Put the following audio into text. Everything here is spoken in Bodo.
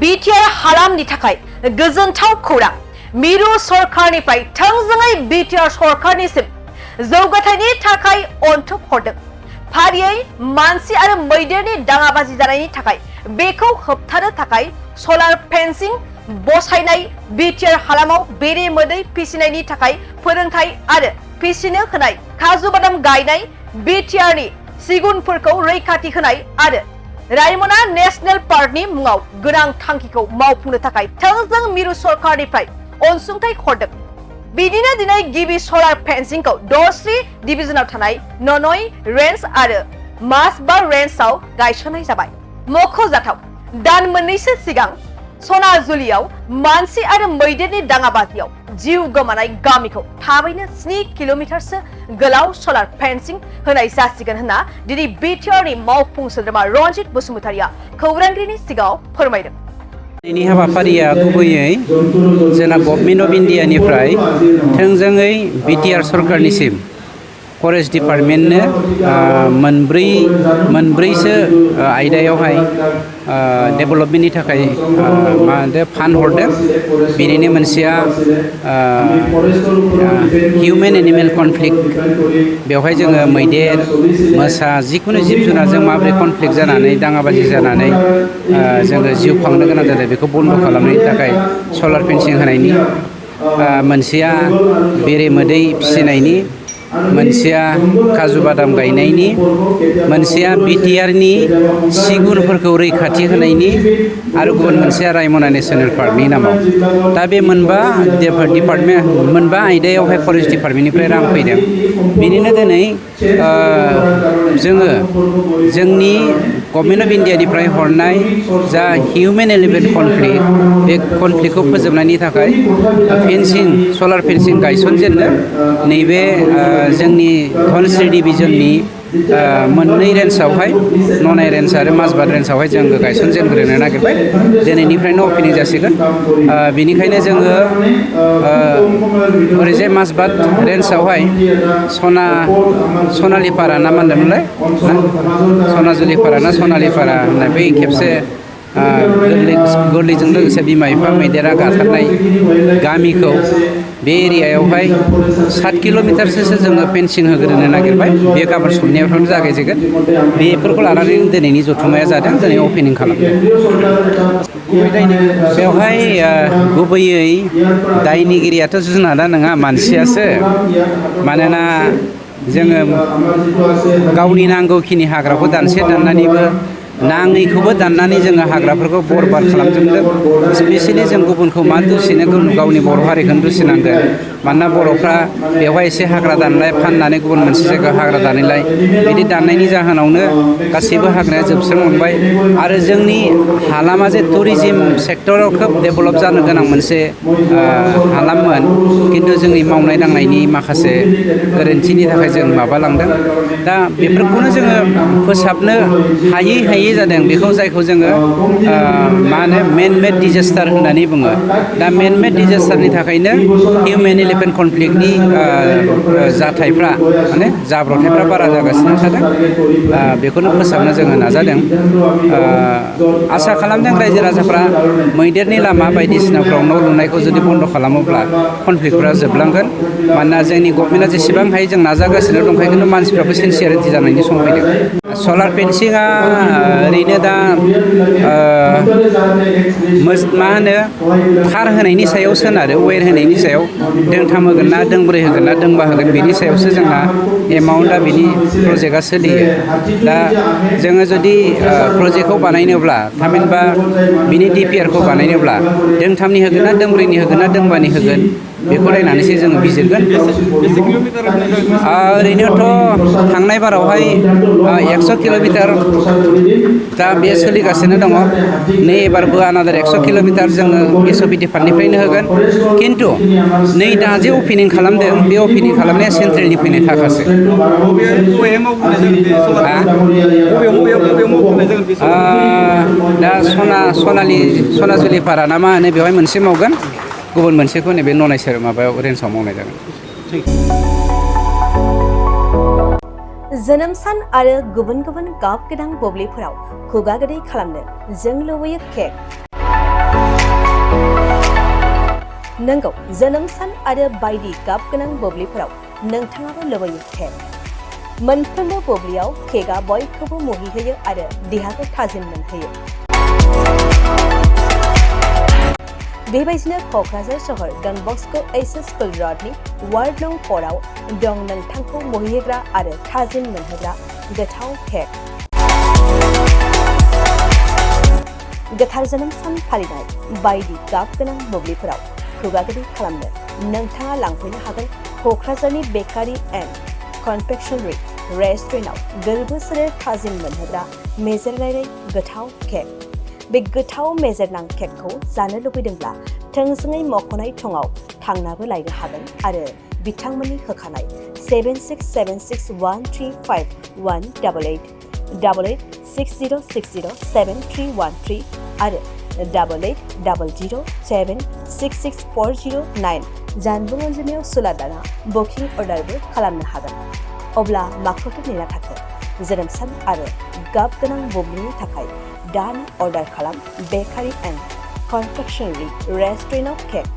बिटिआर हालामनि थाखाय गोजोनथाव खौरां मिरु सरकारनिफ्राय थोंजोङै बिटिआर सरकारनिसिम जौगाथायनि थाखाय अनथोब हरदों। फारियै मानसि आरो मैदेरनि दाङाबाजि जानायनि थाखाय बेखौ होबथानो थाखाय सलार फेन्सिं बसायनाय, बिटिआर हालामाव बेरे मोदै फिसिनायनि थाखाय फोरोंथाय आरो फिसिनो होनाय, काजु बादाम गायनाय, बिटिआरनि सिगुनफोरखौ रैखाथि होनाय आरो रायमना नेशनेल पार्कनि मुङाव गोनां थांखिखौ मावफुंनो थाखाय थोंजों मिरु सरकारनिफ्राय अनसुंथाइ हरदों। बिदिनो दिनै गिबि सलार फेन्सिंखौ दरस्रि डिभिजनाव थानाय ननय रेन्ज आरो मासबार रेन्जआव गायसननाय जाबाय। मख'जाथाव, दान मोननैसो सिगां सनाजुलियाव मानसि आरो मैदेरनि दाङाबाजियाव जिउ गोमानाय गामिखौ थाबैनो 7 किल'मिटारसो गोलाव सलार फेन्सिं होनाय जासिगोन होनना दिनै बिटिआरनि मावफुं सोद्रोमा रनजित बसुमतारिया खौरांगिरिनि सिगाङाव फोरमायदों। दिनैनि हाबाफारिया गुबैयै जोंना गभर्नमेन्ट अफ इन्डियानिफ्राय थोंजोङै बिटिआर सरकारनिसिम फरेस्ट डिपार्टमेन्टनो मोनब्रैसो आयदायावहाय डेभेलपमेन्टनि थाखाय फान्ड हरदों। बेनिनो मोनसेया हिउमेन एनिमेल कनफ्लिक्ट, बेवहाय जोङो मैदेर, मोसा, जिखुनु जिब जुनारजों माबोरै कनफ्लिक्ट जानानै दाङाबाजि जानानै जोङो जिउ खांनो गोनां जादों बेखौ बन्द' खालामनायनि थाखाय सलार फेन्सिं होनायनि, मोनसेया बेरे मोदै फिसिनायनि, मोनसेया काजु बादाम गायनायनि, मोनसेया बिटिआरनि सिगुनफोरखौ रैखाथि होनायनि आरो गुबुन मोनसेया रायमना नेशनेल पार्कनि नामाव। दा बे मोनबा आयदायावहाय फरेस्ट डिपार्टमेन्टनिफ्राय रां फैदों। बिनिनो दिनै जोङो जोंनि गभर्नमेन्ट अफ इन्डियानिफ्राय हरनाय जा हिउमेन एनिमेल कनफ्लिक्ट, बे कनफ्लिक्टखौ फोजोबनायनि थाखाय सलार फेन्सिं गायसनजेननो नैबे जोंनि धनस्रि डिभिजननि मोननै रेन्जआवहाय ननाय रेन्ज आरो मासबाद रेन्जआवहाय जोङो गायसनजेनग्रोनो नागिरबाय। दिनैनिफ्रायनो अपेनिं जासिगोन। बेनिखायनो जोङो ओरैजाय मासबाद रेन्जआवहाय सनालिपारा ना मा होनदोंमोनलाय, सनाजुलिपारा ना सनालिपारा होननाय बै खेबसे गोरलैजों लोगोसे बिमा बिफा मैदेरा गाथारनाय गामिखौ बे एरियायावहाय 7 किल'मिटारसो जोङो फेन्सिं होग्रोनो नागिरबाय। बे गाबोन सबनियाफ्रावनो जागायजेगोन। बेफोरखौ लानानै दिनैनि जथुम्माया जादों, दिनै अपेनिं खालामदों। बेवहाय गुबैयै दायनिगिरियाथ' जुनादा नङा, मानसियासो। मानोना जोङो गावनि नांगौखिनि हाग्राखौ दाननानैबो नाङैखौबो दाननानै जोङो हाग्राफोरखौ बरबाद खालामजोबदों। स्पेसियेलि जों गुबुनखौ मा दुसिनो, गावनि बर' हारिखौनो दुसिनांगोन। मानोना बर'फ्रा बेवहाय एसे हाग्रा दानलाय, फाननानै गुबुन मोनसे जायगायाव हाग्रा दानैलाय, बिदि दाननायनि जाहोनावनो गासैबो हाग्राया जोबस्रांलांबाय। आरो जोंनि हालामा जे टुरिजिम सेक्टराव खोब डेभेलप जानो गोनां मोनसे हालाममोन, खिन्थु जोंनि मावनाय दांनायनि माखासे गोरोन्थिनि थाखाय जों माबालांदों। दा बेफोरखौनो जोङो फोसाबनो हायै जादों। बेखौ जायखौ जोङो मा होनो मेन मेड डिजास्टार होननानै बुङो। दा मेन मेड डिजास्टारनि थाखायनो हिउमेन एलिफेन्ट कनफ्लिक्टनि जाथायफ्रा माने जाब्रबथायफ्रा बारा जागासिनो थादों। बेखौनो फोसाबनो जोङो नाजादों। आसा खालामदों रायजो राजाफ्रा मैदेरनि लामा बायदिसिनाफ्राव न' लुनायखौ जुदि बन्द' खालामोब्ला कनफ्लिक्टफ्रा जोबलांगोन। मानोना जोंनि गभर्नमेन्टआ जेसेबां हायो जों नाजागासिनो दंखायो, खिन्थु मानसिफ्राबो सिनसियारिटि जानायनि सम फैदों। सलार फेन्सिंआ ओरैनो दा मा होनो थार होनायनि सायाव सोनारो, वेर होनायनि सायाव दोंथाम होगोन ना दोंब्रै होगोन ना दोंबा होगोन, बेनि सायावसो जोंना एमाउन्टआ बिनि प्रजेक्टआ सोलियो। दा जोङो जुदि प्रजेक्टखौ बानायनोब्ला, थामहिनबा बिनि डिपिआरखौ बानायनोब्ला दोंथामनि होगोन ना दोंब्रैनि होगोन ना दोंबानि होगोन, बेखौ नायनानैसो जोङो बिजिरगोन। ओरैनोथ' थांनाय बारावहाय 100 किल'मिटार दा बे सोलिगासिनो दङ। नै एबारबो आनादार 100 किल'मिटार जोङो एसअपि डिपार्टमेन्टनिफ्रायनो होगोन। खिन्थु नै दा जे अपेनिं खालामदों, बे अपेनिं खालामनाया सेन्ट्रेलनि फैनाय थाखासो। दा सनाजुलिपारा ना मा होनो, बेवहाय मोनसे मावगोन, गुबुन मोनसेखौ नैबे ननाय माबायाव रेन्जआव मावनाय जागोन। जोनोम सान आरो गुबुन गुबुन गाब गोनां बुब्लिफोराव खुगा गोदै खालामनो जों लुबैयो केक। नंगौ, जोनोम सान आरो बायदि गाब गोनां बुब्लिफोराव नोंथाङाबो लुबैयो केक। मोनफ्रोमबो बुब्लियाव केकआ बयखौबो मुहिहोयो आरो देहाखौ थाजिम मोनहोयो। बेबायदिनो क'क्राझार सहर डन बस्क' एच.एस. स्कुल र'डनि वार्ड नं 4 आव दं नोंथांखौ मुहिहोग्रा आरो थाजिम मोनहोग्रा गोथाव केक। गोथार जोनोम सान फालिनाय बायदि गाब गोनां बुब्लिफोराव खुगा गोदै खालामनो नोंथाङा लांफैनो हागोन क'क्राझारनि बेकारि एन्ड कनफेक्शनारि रेस्टुरेन्टआव गोरबो सोलेर थाजिम मोनहोग्रा मेजेरनाय गोथाव केक। बे गोथाव मेजेरनां केकखौ जानो लुबैदोंब्ला थोंजोङै मख'नाय थंआव थांनाबो लायनो हागोन आरो बिथांमोननि होखानाय 767601351888 8860607313 आरो 880007664009 जानबुं अनजिमायाव सुलादाना बुकिं अर्डारबो खालामनो हागोन। अब्ला माखौथो नेना थाखो? जोनोम सान आरो गाब गोनां बुब्लिनि थाखाय दानो अर्डार खालाम बेकारि एन्ड कनफेक्शनारि रेस्टुरेन्टआव केक।